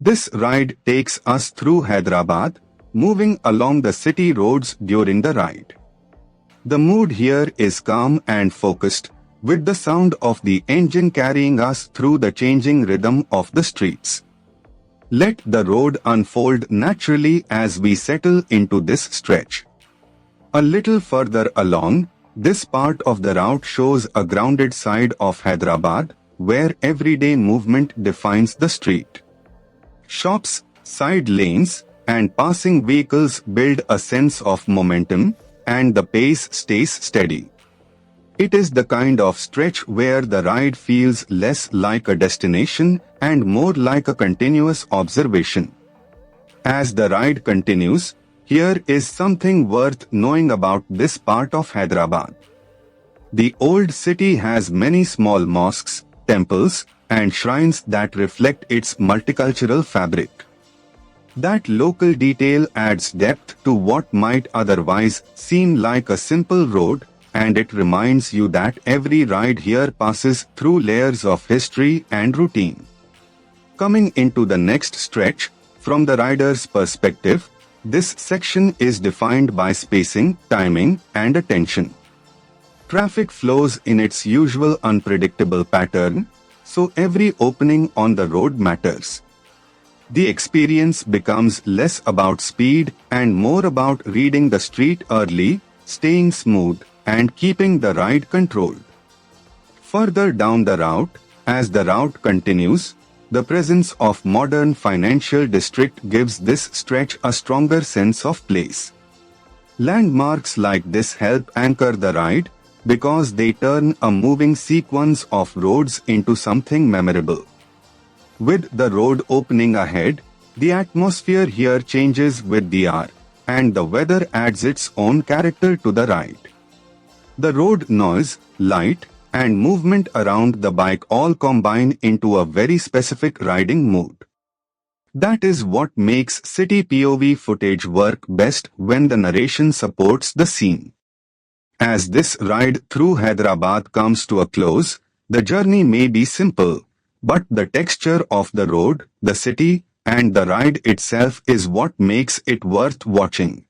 This ride takes us through Hyderabad, moving along the city roads during the ride. The mood here is calm and focused, with the sound of the engine carrying us through the changing rhythm of the streets. Let the road unfold naturally as we settle into this stretch. A little further along, this part of the route shows a grounded side of Hyderabad, where everyday movement defines the street. Shops, side lanes, and passing vehicles build a sense of momentum, and the pace stays steady. It is the kind of stretch where the ride feels less like a destination and more like a continuous observation. As the ride continues, here is something worth knowing about this part of Hyderabad. The old city has many small mosques, temples, and shrines that reflect its multicultural fabric. That local detail adds depth to what might otherwise seem like a simple road, and it reminds you that every ride here passes through layers of history and routine. Coming into the next stretch, from the rider's perspective, this section is defined by spacing, timing, and attention. Traffic flows in its usual unpredictable pattern, so every opening on the road matters. The experience becomes less about speed and more about reading the street early, staying smooth, and keeping the ride controlled. Further down the route, as the route continues, the presence of modern financial district gives this stretch a stronger sense of place. Landmarks like this help anchor the ride because they turn a moving sequence of roads into something memorable. With the road opening ahead, the atmosphere here changes with the hour, and the weather adds its own character to the ride. The road noise, light, and movement around the bike all combine into a very specific riding mood. That is what makes city POV footage work best when the narration supports the scene. As this ride through Hyderabad comes to a close, the journey may be simple, but the texture of the road, the city, and the ride itself is what makes it worth watching.